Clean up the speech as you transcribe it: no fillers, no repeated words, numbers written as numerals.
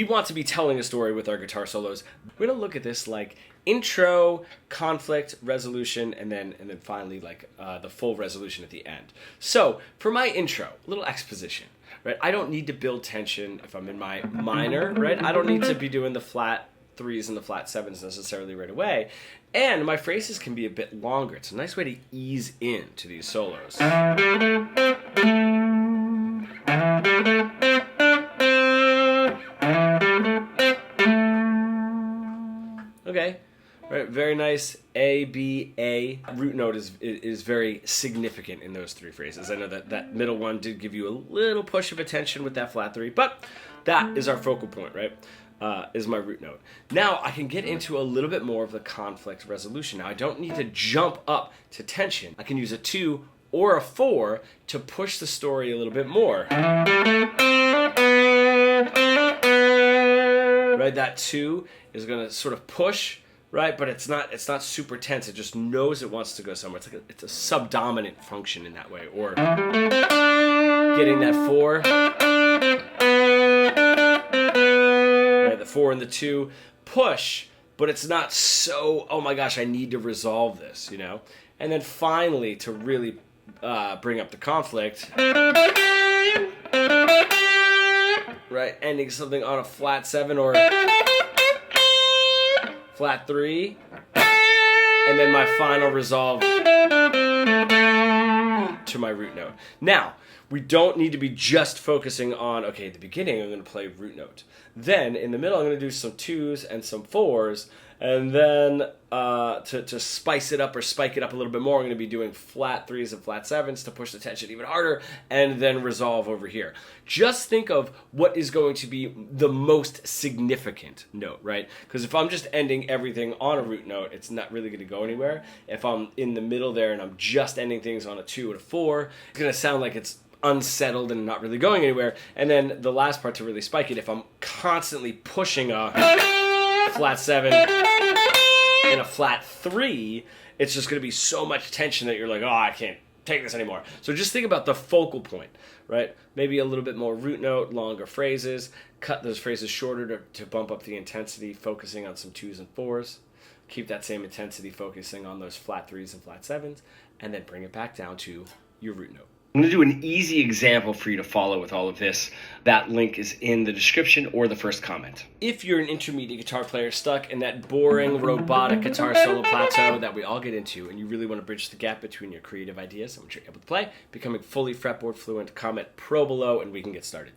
We want to be telling a story with our guitar solos. We're going to look at this like intro, conflict, resolution, and then finally like the full resolution at the end. So for my intro, a little exposition, right? I don't need to build tension if I'm in my minor, right? I don't need to be doing the flat threes and the flat sevens necessarily right away. And my phrases can be a bit longer. It's a nice way to ease into these solos. Okay, right, very nice. A, B, A. Root note is very significant in those three phrases. I know that middle one did give you a little push of attention with that flat three, but that is our focal point, right? Is my root note. Now I can get into a little bit more of the conflict resolution. Now I don't need to jump up to tension. I can use a 2 or a 4 to push the story a little bit more. Right, that 2 is going to sort of push, right? But it's not super tense. It just knows it wants to go somewhere. It's a subdominant function in that way. Or getting that 4. Right, the 4 and the 2 push, but it's not so, oh my gosh, I need to resolve this, you know? And then finally, to really bring up the conflict, right, ending something on a flat 7 or flat 3, and then my final resolve to my root note. Now, we don't need to be just focusing on, okay, at the beginning I'm going to play root note. Then, in the middle, I'm going to do some 2s and some 4s, and then to spice it up or spike it up a little bit more, I'm going to be doing flat 3s and flat 7s to push the tension even harder, and then resolve over here. Just think of what is going to be the most significant note, right? Because if I'm just ending everything on a root note, it's not really going to go anywhere. If I'm in the middle there and I'm just ending things on a 2 and a 4, it's going to sound like it's unsettled and not really going anywhere. And then the last part to really spike it, if I'm constantly pushing a flat 7 and a flat 3, it's just going to be so much tension that you're like, oh, I can't take this anymore. So just think about the focal point, right? Maybe a little bit more root note, longer phrases, cut those phrases shorter to bump up the intensity, focusing on some 2s and 4s. Keep that same intensity focusing on those flat 3s and flat 7s, and then bring it back down to your root note. I'm going to do an easy example for you to follow with all of this. That link is in the description or the first comment. If you're an intermediate guitar player stuck in that boring, robotic guitar solo plateau that we all get into, and you really want to bridge the gap between your creative ideas and what you're able to play, becoming fully fretboard fluent, comment pro below and we can get started.